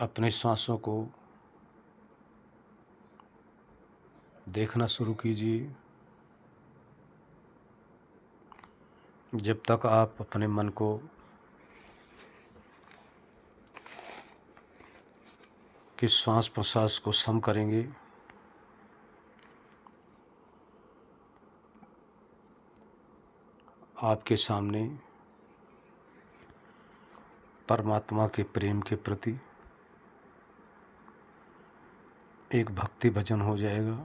अपनी सांसों को देखना शुरू कीजिए। जब तक आप अपने मन को कि श्वास प्रश्वास को सम करेंगे, आपके सामने परमात्मा के प्रेम के प्रति एक भक्ति भजन हो जाएगा,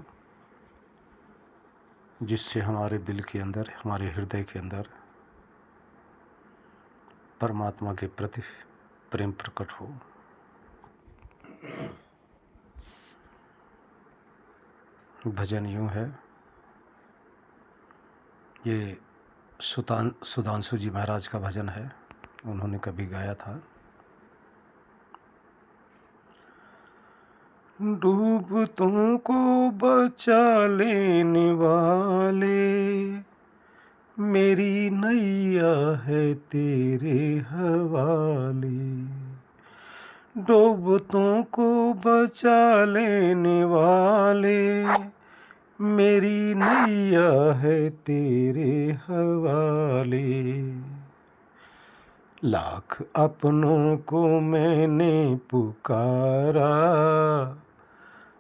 जिससे हमारे दिल के अंदर, हमारे हृदय के अंदर परमात्मा के प्रति प्रेम प्रकट हो। भजन यूँ है, ये सुधांशु जी महाराज का भजन है, उन्होंने कभी गाया था। डूबतों को बचा लेने वाले, मेरी नैया है तेरे हवाले। डूबतों को बचा लेने वाले, मेरी नैया है तेरे हवाले। लाख अपनों को मैंने पुकारा,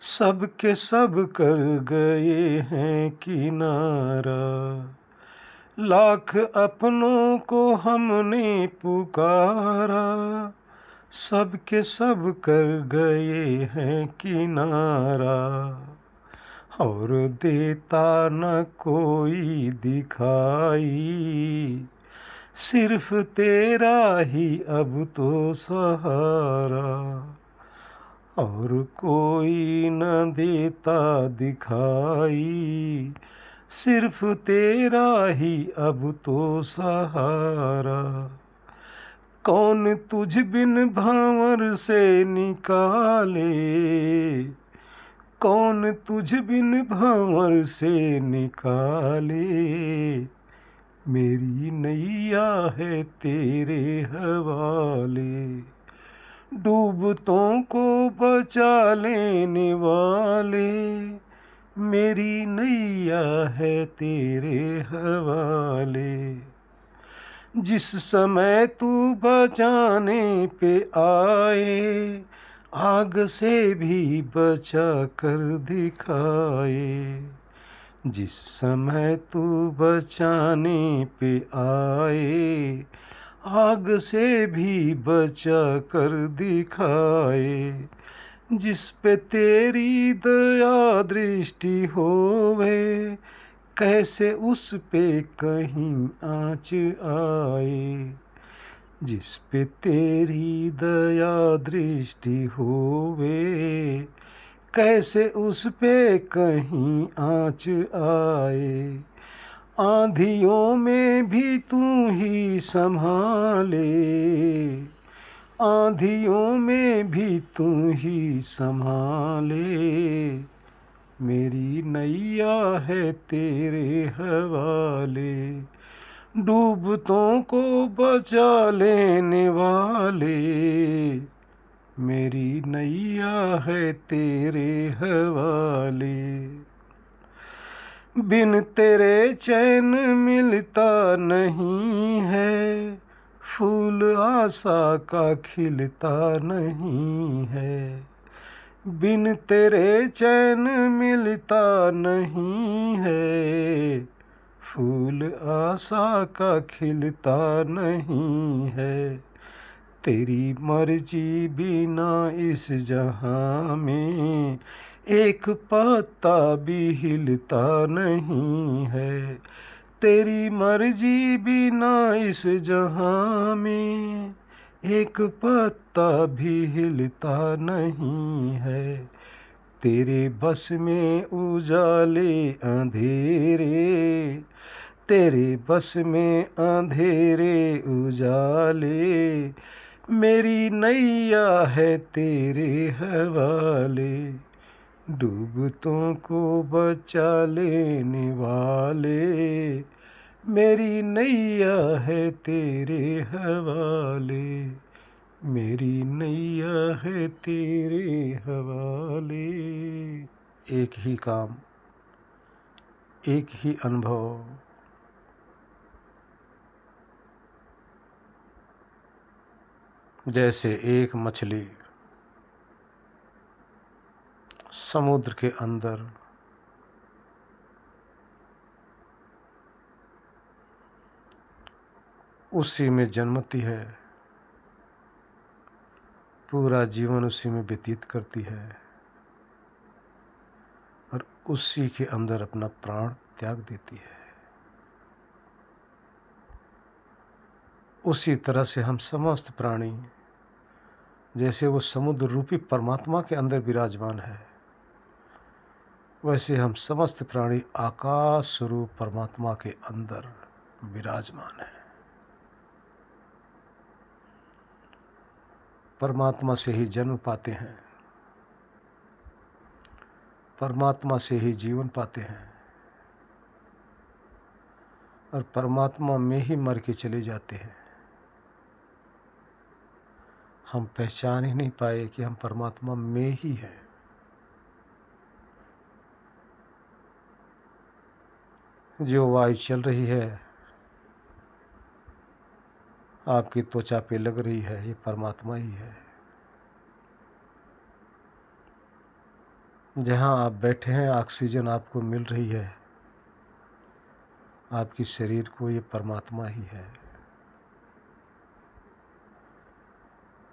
सब के सब कर गए हैं किनारा। लाख अपनों को हमने पुकारा, सब के सब कर गए हैं किनारा। और देता न कोई दिखाई, सिर्फ तेरा ही अब तो सहारा। और कोई न देता दिखाई, सिर्फ तेरा ही अब तो सहारा। कौन तुझ बिन भंवर से निकाले, कौन तुझ बिन भंवर से निकाले। मेरी नैया है तेरे हवाले। डूबतों को बचा लेने वाले, मेरी नैया है तेरे हवाले। जिस समय तू बचाने पे आए, आग से भी बचा कर दिखाए। जिस समय तू बचाने पे आए, आग से भी बचा कर दिखाए। जिस पे तेरी दया दृष्टि होवे, कैसे उस पे कहीं आँच आए। जिस पे तेरी दया दृष्टि होवे, कैसे उस पे कहीं आँच आए। आंधियों में भी तू ही संभाले, आंधियों में भी तू ही संभाले। मेरी नैया है तेरे हवाले। डूबतों को बचा लेने वाले, मेरी नैया है तेरे हवाले। बिन तेरे चैन मिलता नहीं है, फूल आशा का खिलता नहीं है। बिन तेरे चैन मिलता नहीं है, फूल आशा का खिलता नहीं है। तेरी मर्जी बिना इस जहां में एक पत्ता भी हिलता नहीं है। तेरी मर्जी बिना इस जहां में एक पत्ता भी हिलता नहीं है। तेरे बस में उजाले अंधेरे, तेरे बस में अंधेरे उजाले। मेरी नैया है तेरे हवाले। डूबतों को बचा लेने वाले, मेरी नैया है तेरे हवाले। मेरी नैया है तेरे हवाले। एक ही काम, एक ही अनुभव, जैसे एक मछली समुद्र के अंदर उसी में जन्मती है, पूरा जीवन उसी में व्यतीत करती है और उसी के अंदर अपना प्राण त्याग देती है। उसी तरह से हम समस्त प्राणी, जैसे वो समुद्र रूपी परमात्मा के अंदर विराजमान है, वैसे हम समस्त प्राणी आकाश स्वरूप परमात्मा के अंदर विराजमान है। परमात्मा से ही जन्म पाते हैं, परमात्मा से ही जीवन पाते हैं और परमात्मा में ही मर के चले जाते हैं। हम पहचान ही नहीं पाए कि हम परमात्मा में ही हैं। जो वायु चल रही है, आपकी त्वचा पे लग रही है, ये परमात्मा ही है। जहाँ आप बैठे हैं, ऑक्सीजन आपको मिल रही है, आपकी शरीर को, ये परमात्मा ही है।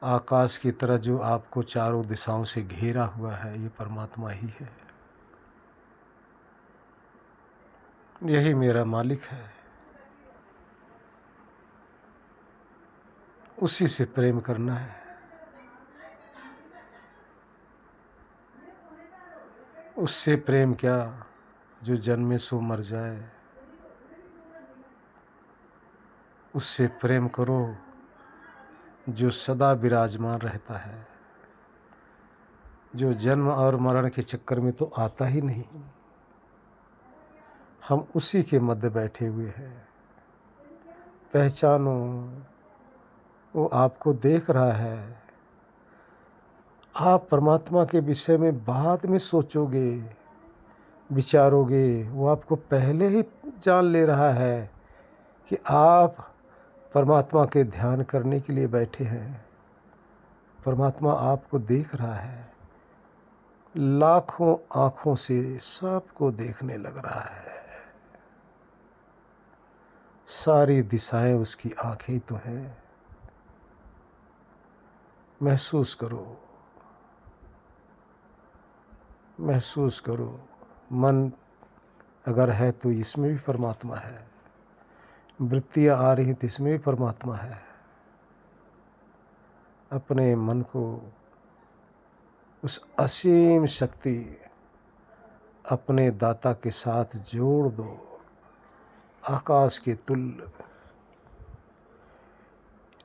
आकाश की तरह जो आपको चारों दिशाओं से घेरा हुआ है, ये परमात्मा ही है। यही मेरा मालिक है। उसी से प्रेम करना है। उससे प्रेम क्या जो जन्मे सो मर जाए। उससे प्रेम करो जो सदा विराजमान रहता है, जो जन्म और मरण के चक्कर में तो आता ही नहीं। हम उसी के मध्य बैठे हुए हैं। पहचानो, वो आपको देख रहा है। आप परमात्मा के विषय में बाद में सोचोगे, विचारोगे, वो आपको पहले ही जान ले रहा है कि आप परमात्मा के ध्यान करने के लिए बैठे हैं। परमात्मा आपको देख रहा है, लाखों आँखों से सबको देखने लग रहा है। सारी दिशाएं उसकी आँखें तो हैं। महसूस करो, महसूस करो। मन अगर है तो इसमें भी परमात्मा है। वृत्तियाँ आ रही तो इसमें भी परमात्मा है। अपने मन को उस असीम शक्ति अपने दाता के साथ जोड़ दो। आकाश के तुल्य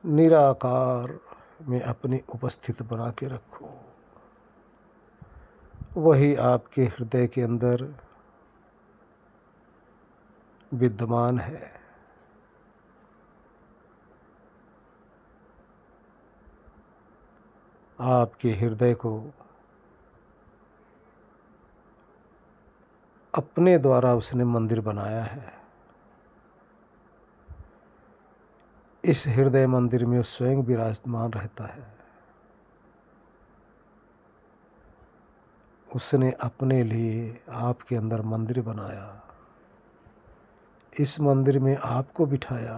निराकार में अपनी उपस्थित बना के रखो। वही आपके हृदय के अंदर विद्यमान है। आपके हृदय को अपने द्वारा उसने मंदिर बनाया है। इस हृदय मंदिर में स्वयं विराजमान रहता है। उसने अपने लिए आपके अंदर मंदिर बनाया। इस मंदिर में आपको बिठाया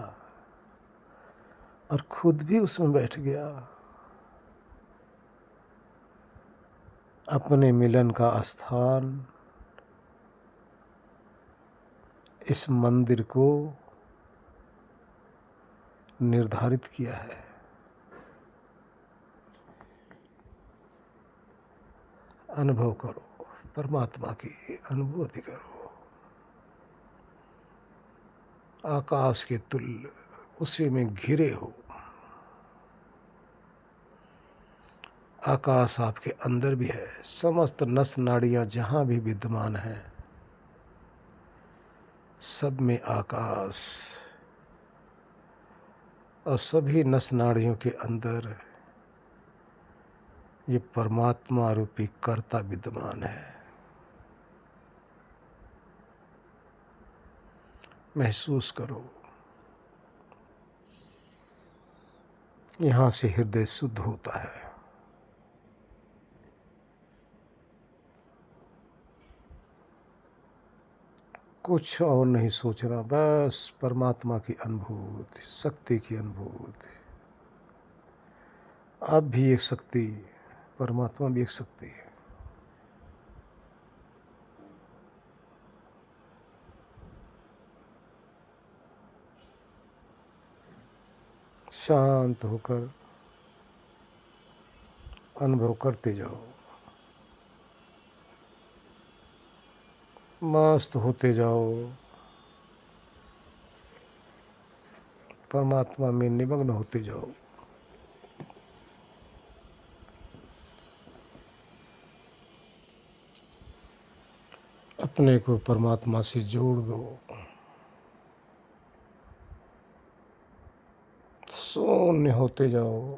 और खुद भी उसमें बैठ गया। अपने मिलन का स्थान इस मंदिर को निर्धारित किया है। अनुभव करो, परमात्मा की अनुभूति करो। आकाश के तुल्य उसी में घिरे हो। आकाश आपके अंदर भी है। समस्त नस नाड़ियां जहां भी विद्यमान हैं, सब में आकाश, और सभी नस नाड़ियों के अंदर ये परमात्मा रूपी कर्ता विद्यमान है। महसूस करो, यहाँ से हृदय शुद्ध होता है। कुछ और नहीं सोचना, बस परमात्मा की अनुभूति, शक्ति की अनुभूति। आप भी एक शक्ति, परमात्मा भी एक शक्ति है। शांत होकर अनुभव करते जाओ, मस्त होते जाओ, परमात्मा में निमग्न होते जाओ। अपने को परमात्मा से जोड़ दो, शून्य होते जाओ।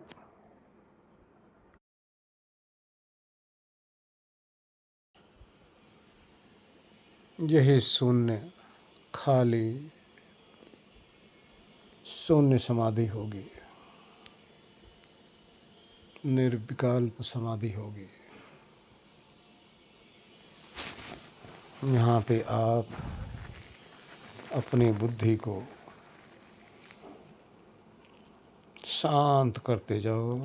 यही शून्य, खाली शून्य समाधि होगी, निर्विकल्प समाधि होगी। यहाँ पे आप अपनी बुद्धि को शांत करते जाओ।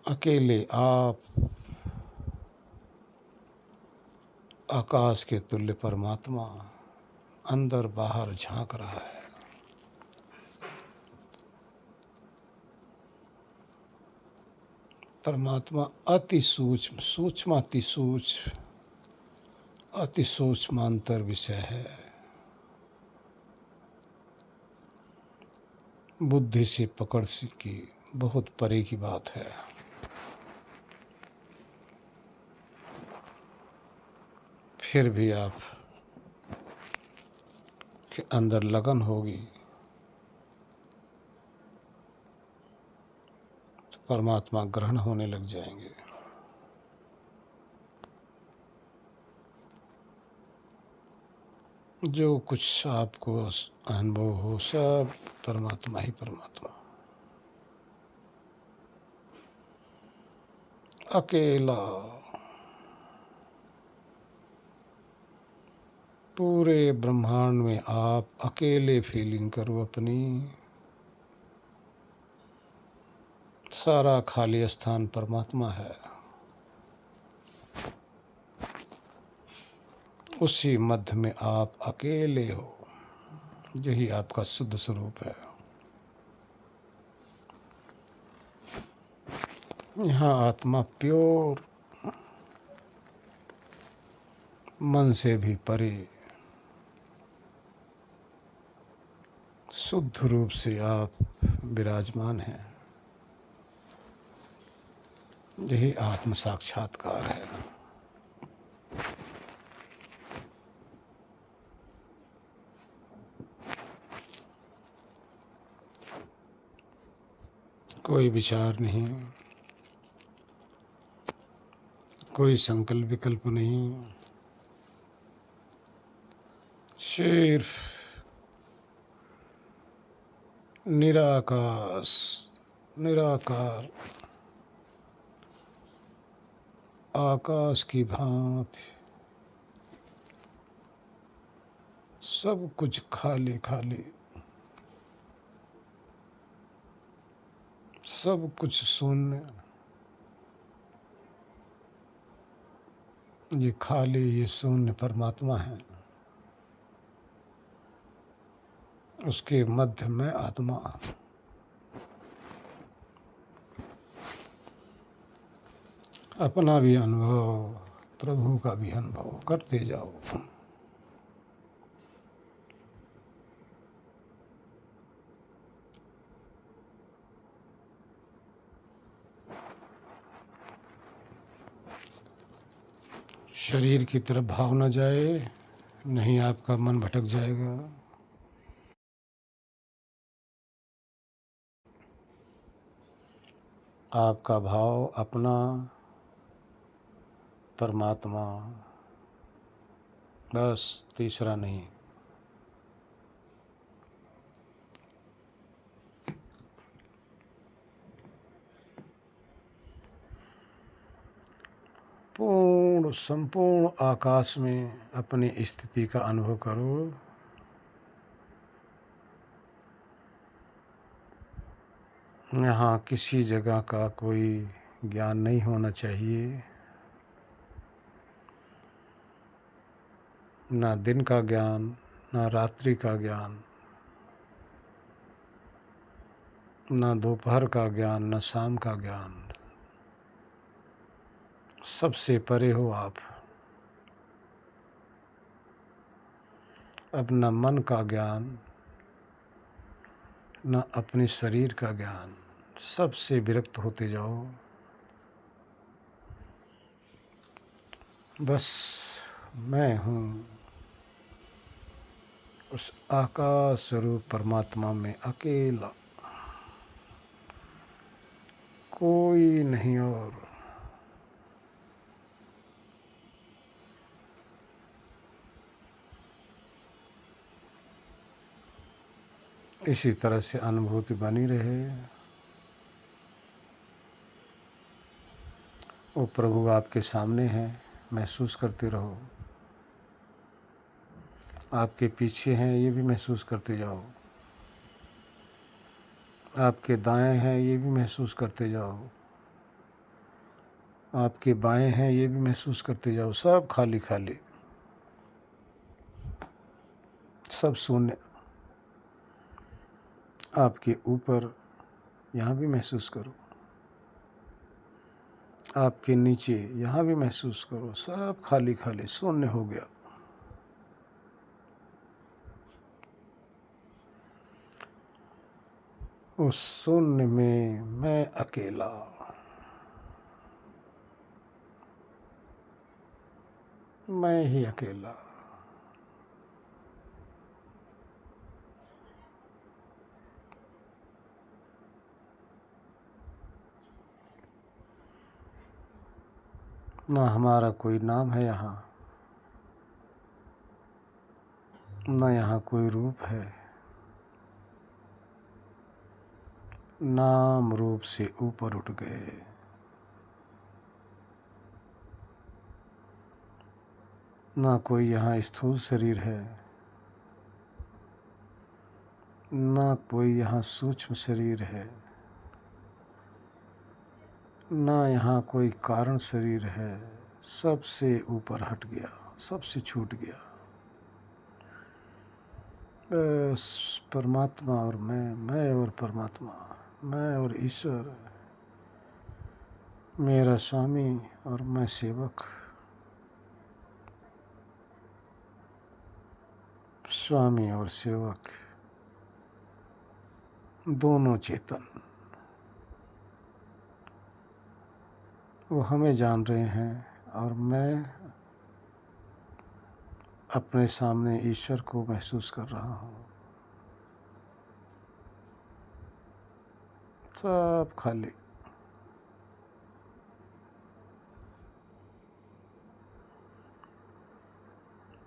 अकेले आप आकाश के तुल्य परमात्मा अंदर बाहर झांक रहा है। परमात्मा अति सूक्ष्म, सूक्ष्माति सूक्ष्म, अति सूक्ष्मांतर विषय है। बुद्धि से पकड़ की बहुत परे की बात है। फिर भी आप के अंदर लगन होगी तो परमात्मा ग्रहण होने लग जाएंगे। जो कुछ आपको अनुभव हो, सब परमात्मा ही परमात्मा। अकेला, पूरे ब्रह्मांड में आप अकेले फीलिंग करो अपनी। सारा खाली स्थान परमात्मा है, उसी मध्य में आप अकेले हो। यही आपका शुद्ध स्वरूप है। यहाँ आत्मा प्योर, मन से भी परे, शुद्ध रूप से आप विराजमान हैं। यही आत्म साक्षात्कार है। कोई विचार नहीं, कोई संकल्प विकल्प नहीं, सिर्फ निराकाश, निराकार, आकाश की भांति सब कुछ खाली खाली, सब कुछ शून्य। ये खाली, ये शून्य परमात्मा है, उसके मध्य में आत्मा। अपना भी अनुभव, प्रभु का भी अनुभव करते जाओ। शरीर की तरफ भाव न जाए, नहीं आपका मन भटक जाएगा। आपका भाव अपना, परमात्मा, बस, तीसरा नहीं। पूर्ण संपूर्ण आकाश में अपनी स्थिति का अनुभव करो। यहाँ किसी जगह का कोई ज्ञान नहीं होना चाहिए, ना दिन का ज्ञान, ना रात्रि का ज्ञान, ना दोपहर का ज्ञान, ना शाम का ज्ञान। सबसे परे हो आप। अब न मन का ज्ञान, न अपने शरीर का ज्ञान, सबसे विरक्त होते जाओ। बस मैं हूँ उस आकाश स्वरूप परमात्मा में अकेला, कोई नहीं और। इसी तरह से अनुभूति बनी रहे। वो प्रभु आपके सामने है, महसूस करते रहो। आपके पीछे हैं, ये भी महसूस करते जाओ। आपके दाएं हैं, ये भी महसूस करते जाओ। आपके बाएं हैं, ये भी महसूस करते जाओ। सब खाली खाली, सब शून्य। आपके ऊपर, यहाँ भी महसूस करो। आपके नीचे, यहाँ भी महसूस करो। सब खाली खाली, शून्य हो गया। उस शून्य में मैं अकेला, मैं ही अकेला। ना हमारा कोई नाम है यहाँ, ना यहाँ कोई रूप है। नाम रूप से ऊपर उठ गए। ना कोई यहाँ स्थूल शरीर है, ना कोई यहाँ सूक्ष्म शरीर है, ना यहाँ कोई कारण शरीर है। सबसे ऊपर हट गया, सबसे छूट गया। बस परमात्मा और मैं और परमात्मा, मैं और ईश्वर, मेरा स्वामी और मैं सेवक। स्वामी और सेवक दोनों चेतन, वो हमें जान रहे हैं और मैं अपने सामने ईश्वर को महसूस कर रहा हूँ। सब खाली।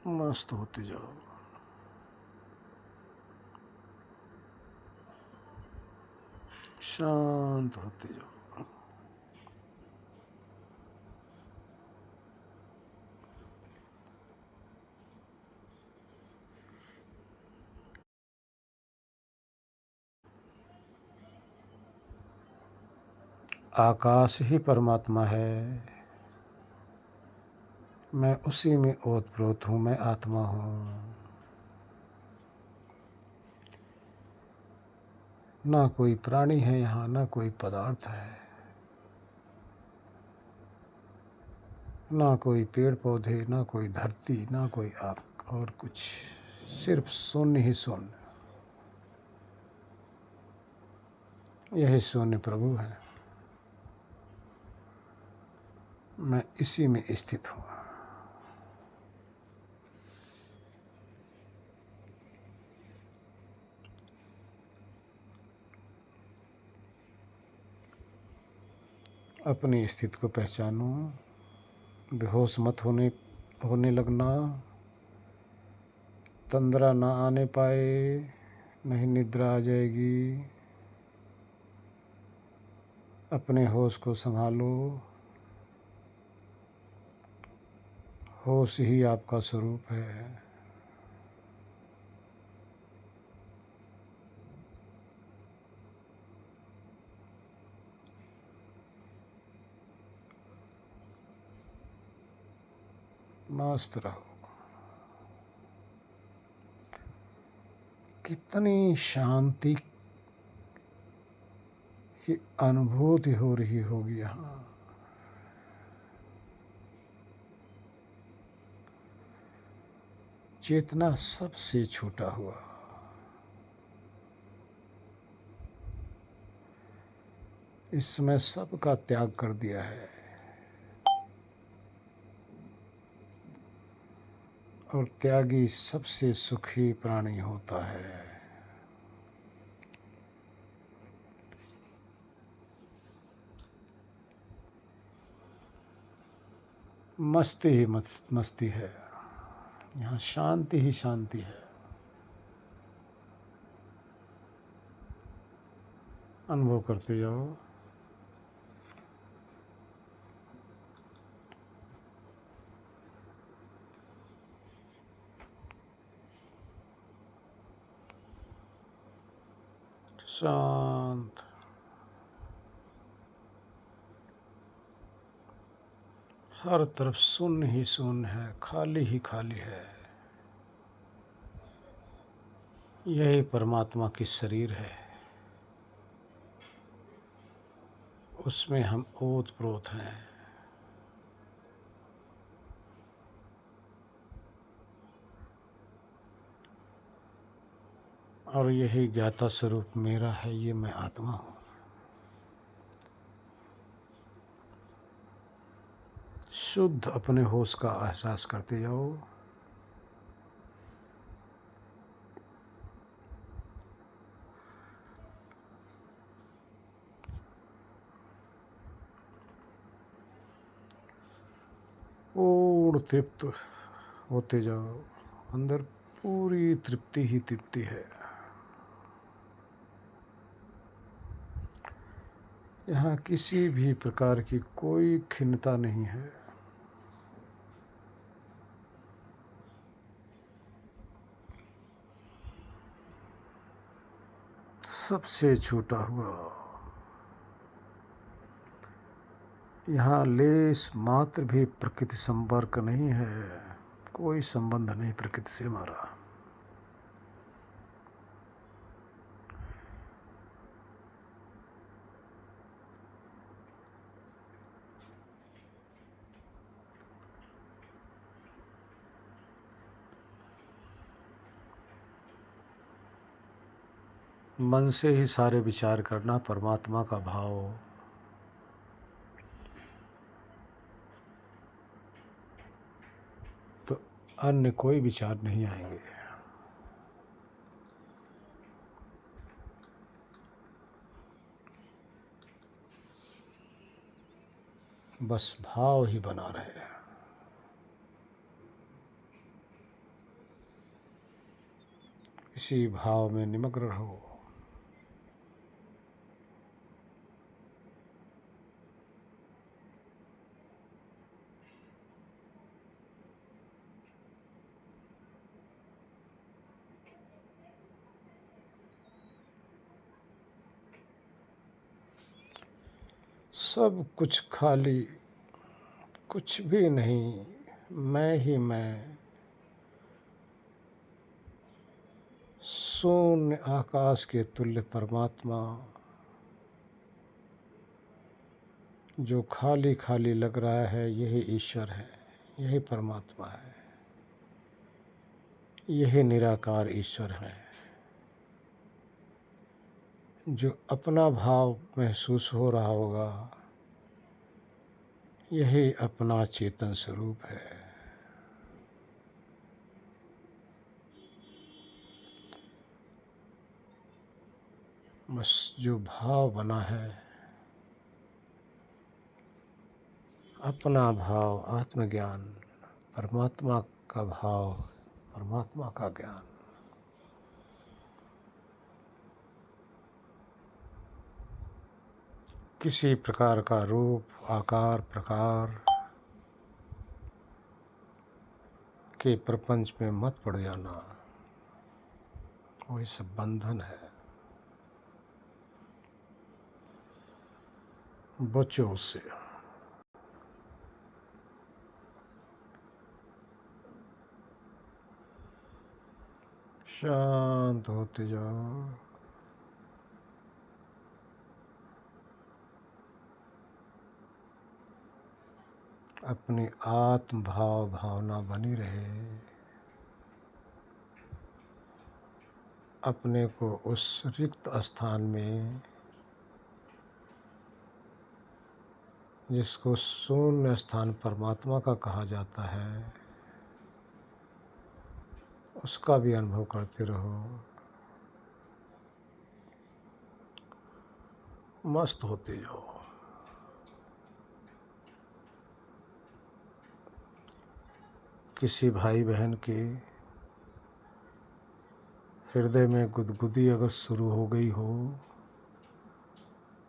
मस्त होते जाओ। शांत होते जाओ। आकाश ही परमात्मा है, मैं उसी में ओतप्रोत हूँ, मैं आत्मा हूँ। ना कोई प्राणी है यहाँ, ना कोई पदार्थ है, ना कोई पेड़ पौधे, ना कोई धरती, ना कोई आग और कुछ। सिर्फ शून्य ही शून्य। यही शून्य प्रभु है। मैं इसी में स्थित हूँ। अपनी स्थिति को पहचानो। बेहोश मत होने लगना, तंद्रा ना आने पाए, नहीं निद्रा आ जाएगी। अपने होश को संभालो। होश ही आपका स्वरूप है। मस्त रहो। कितनी शांति की अनुभूति हो रही होगी यहाँ। चेतना सबसे छूटा हुआ, इसमें सबका त्याग कर दिया है और त्यागी सबसे सुखी प्राणी होता है। मस्ती ही मस्ती है, यहाँ शांति ही शांति है। अनुभव करते जाओ। शांत। हर तरफ शून्य ही शून्य है, खाली ही खाली है। यही परमात्मा की शरीर है, उसमें हम ओत प्रोत हैं। और यही ज्ञाता स्वरूप मेरा है, ये मैं आत्मा हूँ। शुद्ध अपने होश का एहसास करते जाओ। पूर्ण तृप्त होते जाओ। अंदर पूरी तृप्ति ही तृप्ति है। यहाँ किसी भी प्रकार की कोई खिन्नता नहीं है। सबसे छूटा हुआ। यहाँ लेस मात्र भी प्रकृति संपर्क नहीं है, कोई संबंध नहीं प्रकृति से हमारा। मन से ही सारे विचार करना, परमात्मा का भाव। तो अन्य कोई विचार नहीं आएंगे। बस भाव ही बना रहे। इसी भाव में निमग्न रहो। सब कुछ खाली, कुछ भी नहीं, मैं ही मैं। शून्य आकाश के तुल्य परमात्मा, जो खाली खाली लग रहा है, यही ईश्वर है, यही परमात्मा है, यही निराकार ईश्वर है। जो अपना भाव महसूस हो रहा होगा, यही अपना चेतन स्वरूप है। बस जो भाव बना है, अपना भाव आत्मज्ञान, परमात्मा का भाव, परमात्मा का ज्ञान। किसी प्रकार का रूप, आकार, प्रकार के प्रपंच में मत पड़ जाना, वही सब बंधन है। बचो उससे। शांत होते जाओ। अपनी आत्म भाव भावना बनी रहे। अपने को उस रिक्त स्थान में, जिसको शून्य स्थान परमात्मा का कहा जाता है, उसका भी अनुभव करते रहो। मस्त होते जाओ। किसी भाई बहन के हृदय में गुदगुदी अगर शुरू हो गई हो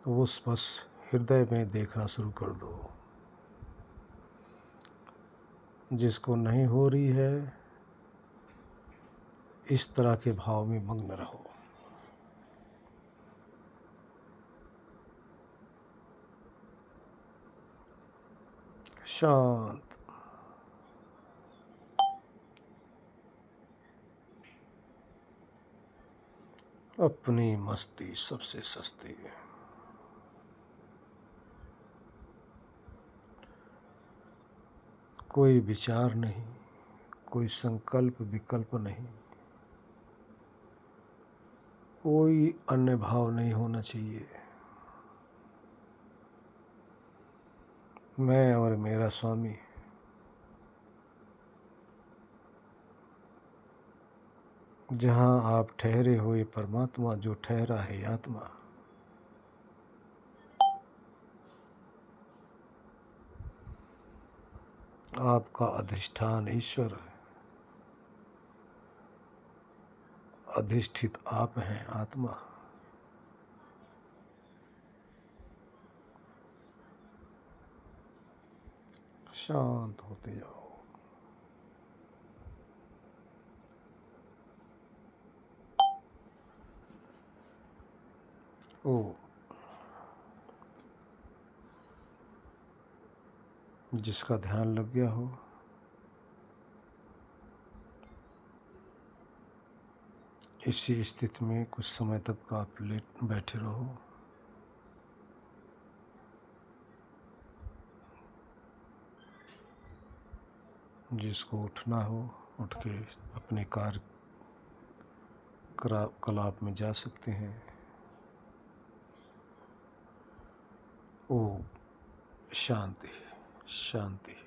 तो उस बस हृदय में देखना शुरू कर दो। जिसको नहीं हो रही है, इस तरह के भाव में मग्न रहो। शांत। अपनी मस्ती सबसे सस्ती है। कोई विचार नहीं, कोई संकल्प विकल्प नहीं, कोई अन्य भाव नहीं होना चाहिए। मैं और मेरा स्वामी। जहाँ आप ठहरे हुए परमात्मा जो ठहरा है आत्मा, आपका अधिष्ठान ईश्वर है, अधिष्ठित आप हैं आत्मा। शांत होते जाओ। ओ जिसका ध्यान लग गया हो, इसी स्थिति में कुछ समय तक आप लेट बैठे रहो। जिसको उठना हो उठ के अपने कार्य कलाप में जा सकते हैं। ओ शांति, शांति।